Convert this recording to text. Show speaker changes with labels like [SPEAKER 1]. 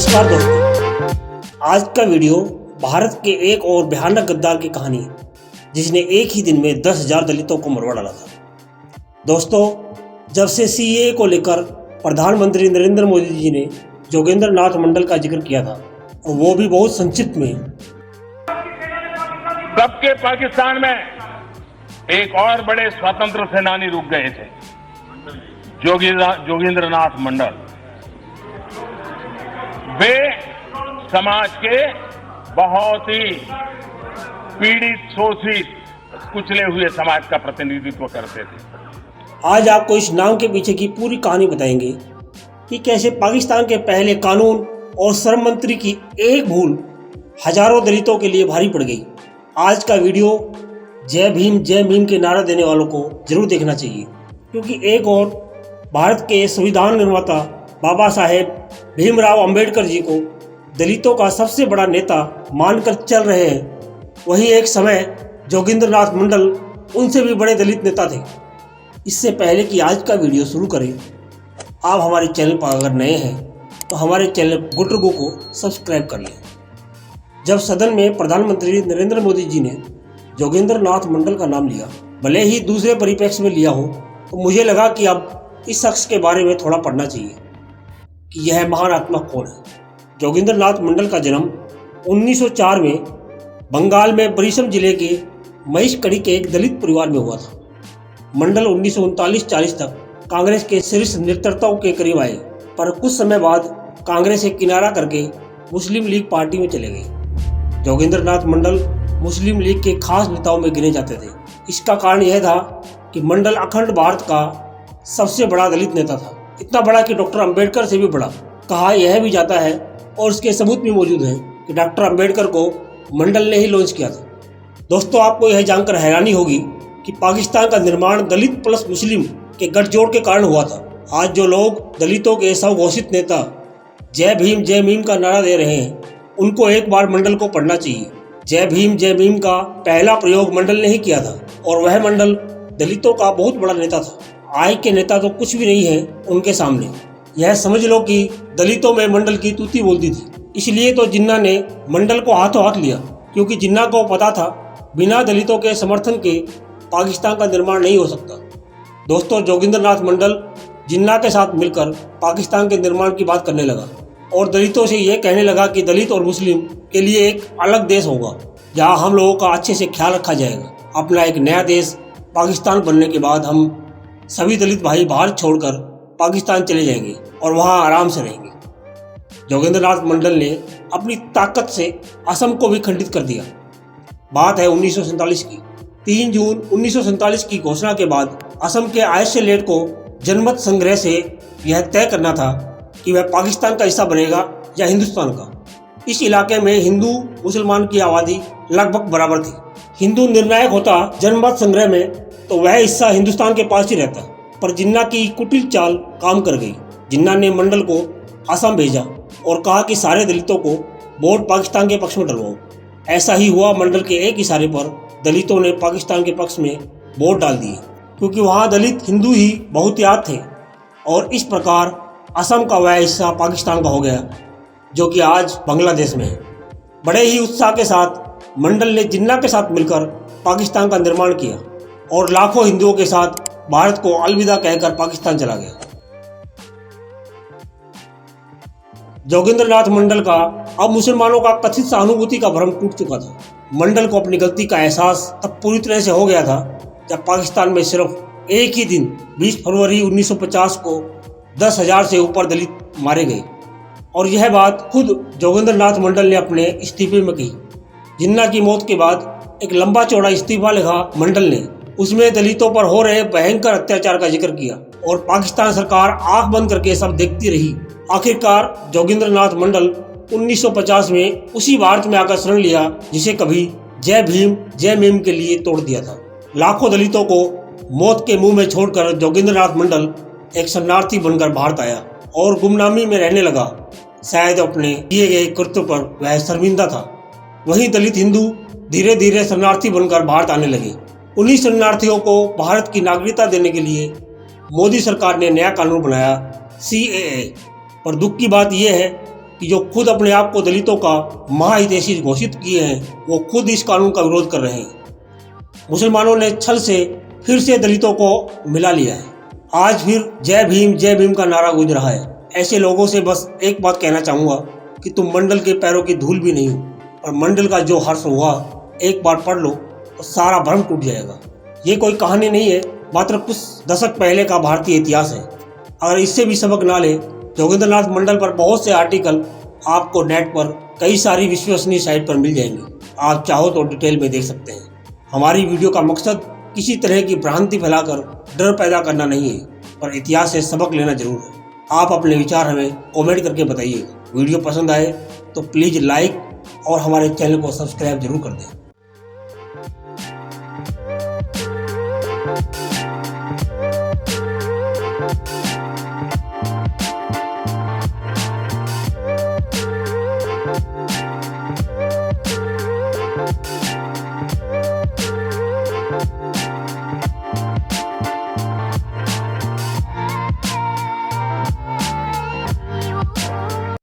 [SPEAKER 1] नमस्कार दोस्तों, आज का वीडियो भारत के एक और भयानक गद्दार की कहानी है जिसने एक ही दिन में 10,000 दलितों को मरवा डाला था। दोस्तों, जब से सीएए को लेकर प्रधानमंत्री नरेंद्र मोदी जी ने जोगेंद्र नाथ मंडल का जिक्र किया था और वो भी बहुत संक्षिप्त में,
[SPEAKER 2] तब के पाकिस्तान में एक और बड़े स्वतंत्र सेनानी रुक गए थे, जोगेंद्र नाथ मंडल। वे समाज के बहुत ही पीड़ित, शोषित, कुचले हुए समाज का प्रतिनिधित्व करते थे।
[SPEAKER 1] आज आपको इस नाम के पीछे की पूरी कहानी बताएंगे कि कैसे पाकिस्तान के पहले कानून और श्रम मंत्री की एक भूल हजारों दलितों के लिए भारी पड़ गई। आज का वीडियो जय भीम के नारा देने वालों को जरूर देखना चाहिए, क्योंकि एक और भारत के संविधान निर्माता बाबा साहेब भीमराव अंबेडकर जी को दलितों का सबसे बड़ा नेता मानकर चल रहे हैं, वही एक समय जोगेंद्र नाथ मंडल उनसे भी बड़े दलित नेता थे। इससे पहले कि आज का वीडियो शुरू करें, आप हमारे चैनल पर अगर नए हैं तो हमारे चैनल गुटरगु को सब्सक्राइब कर लें। जब सदन में प्रधानमंत्री नरेंद्र मोदी जी ने जोगेंद्र नाथ मंडल का नाम लिया, भले ही दूसरे परिप्रेक्ष्य में लिया हो, तो मुझे लगा कि अब इस शख्स के बारे में थोड़ा पढ़ना चाहिए कि यह महान आत्मा कौन है। जोगेंद्र नाथ मंडल का जन्म 1904 में बंगाल में बरीसम जिले के महिषकड़ी के एक दलित परिवार में हुआ था। मंडल 1939-40 तक कांग्रेस के शीर्ष नेतृत्व के करीब आए, पर कुछ समय बाद कांग्रेस से किनारा करके मुस्लिम लीग पार्टी में चले गए। जोगेंद्र नाथ मंडल मुस्लिम लीग के खास नेताओं में गिने जाते थे। इसका कारण यह था कि मंडल अखंड भारत का सबसे बड़ा दलित नेता था, इतना बड़ा कि डॉक्टर अंबेडकर से भी बड़ा। कहा यह भी जाता है और इसके सबूत भी मौजूद हैं कि डॉक्टर अंबेडकर को मंडल ने ही लॉन्च किया था। दोस्तों, आपको यह जानकर हैरानी होगी कि पाकिस्तान का निर्माण दलित प्लस मुस्लिम के गठजोड़ के कारण हुआ था। आज जो लोग दलितों के स्वघोषित नेता जय भीम का नारा दे रहे हैं, उनको एक बार मंडल को पढ़ना चाहिए। जय भीम का पहला प्रयोग मंडल ने ही किया था और वह मंडल दलितों का बहुत बड़ा नेता था। आज के नेता तो कुछ भी नहीं है उनके सामने। यह समझ लो कि दलितों में मंडल की तूती बोलती थी। इसलिए तो जिन्ना ने मंडल को हाथों हाथ लिया, क्योंकि जिन्ना को पता था बिना दलितों के समर्थन के पाकिस्तान का निर्माण नहीं हो सकता। दोस्तों, जोगेंद्र नाथ मंडल जिन्ना के साथ मिलकर पाकिस्तान के निर्माण की बात करने लगा और दलितों से यह कहने लगा कि दलित और मुस्लिम के लिए एक अलग देश होगा जहाँ हम लोगों का अच्छे से ख्याल रखा जाएगा। अपना एक नया देश पाकिस्तान बनने के बाद हम सभी दलित भाई भारत छोड़कर पाकिस्तान चले जाएंगे और वहाँ आराम से रहेंगे। जोगेंद्र नाथ मंडल ने अपनी ताकत से असम को भी खंडित कर दिया। बात है 1947 की। 3 जून 1947 की घोषणा के बाद असम के आइसोलेट को जनमत संग्रह से यह तय करना था कि वह पाकिस्तान का हिस्सा बनेगा या हिंदुस्तान का। इस इलाके में हिंदू मुसलमान की आबादी लगभग बराबर थी। हिंदू निर्णायक होता जनमत संग्रह में तो वह हिस्सा हिंदुस्तान के पास ही रहता, पर जिन्ना की कुटिल चाल काम कर गई। जिन्ना ने मंडल को असम भेजा और कहा कि सारे दलितों को वोट पाकिस्तान के पक्ष में डलवाओ। ऐसा ही हुआ। मंडल के एक इशारे पर दलितों ने पाकिस्तान के पक्ष में वोट डाल दिए, क्योंकि वहाँ दलित हिंदू ही बहुतायत थे और इस प्रकार असम का वह हिस्सा पाकिस्तान का हो गया, जो कि आज बांग्लादेश में है। बड़े ही उत्साह के साथ मंडल ने जिन्ना के साथ मिलकर पाकिस्तान का निर्माण किया और लाखों हिंदुओं के साथ भारत को अलविदा कहकर पाकिस्तान चला गया। जोगेंद्र नाथ मंडल का अब मुसलमानों का कथित सहानुभूति का भ्रम टूट चुका था। मंडल को अपनी गलती का एहसास तब पूरी तरह से हो गया था जब पाकिस्तान में सिर्फ एक ही दिन 20 फरवरी 1950 को 10,000 से ऊपर दलित मारे गए, और यह बात खुद जोगेंद्र नाथ मंडल ने अपने इस्तीफे में कही। जिन्ना की मौत के बाद एक लंबा चौड़ा इस्तीफा लिखा मंडल ने। उसमें दलितों पर हो रहे भयंकर अत्याचार का जिक्र किया और पाकिस्तान सरकार आंख बंद करके सब देखती रही। आखिरकार जोगेंद्र नाथ मंडल 1950 में उसी भारत में आकर शरण लिया जिसे कभी जय भीम के लिए तोड़ दिया था। लाखों दलितों को मौत के मुंह में छोड़कर जोगेंद्र नाथ मंडल एक शरणार्थी बनकर भारत आया और गुमनामी में रहने लगा। शायद अपने किए गए कृत्य पर वह शर्मिंदा था। वहीं दलित हिंदू धीरे धीरे शरणार्थी बनकर भारत आने लगे। उन्हीं शरणार्थियों को भारत की नागरिकता देने के लिए मोदी सरकार ने नया कानून बनाया, CAA। पर दुख की बात यह है कि जो खुद अपने आप को दलितों का महाहितैषी घोषित किए हैं वो खुद इस कानून का विरोध कर रहे हैं। मुसलमानों ने छल से फिर से दलितों को मिला लिया है। आज फिर जय भीम का नारा गूंज रहा है। ऐसे लोगों से बस एक बात कहना चाहूँगा कि तुम मंडल के पैरों की धूल भी नहीं हो, और मंडल का जो हर्ष हुआ एक बार पढ़ लो तो सारा भ्रम टूट जाएगा। ये कोई कहानी नहीं है, मात्र कुछ दशक पहले का भारतीय इतिहास है। अगर इससे भी सबक ना ले, जोगिंद्रनाथ मंडल पर बहुत से आर्टिकल आपको नेट पर कई सारी विश्वसनीय साइट पर मिल जाएंगे। आप चाहो तो डिटेल में देख सकते हैं। हमारी वीडियो का मकसद किसी तरह की भ्रांति फैलाकर डर पैदा करना नहीं है, पर इतिहास से सबक लेना जरूर है। आप अपने विचार हमें कमेंट करके बताइए। वीडियो पसंद आए तो प्लीज़ लाइक और हमारे चैनल को सब्सक्राइब जरूर कर दें।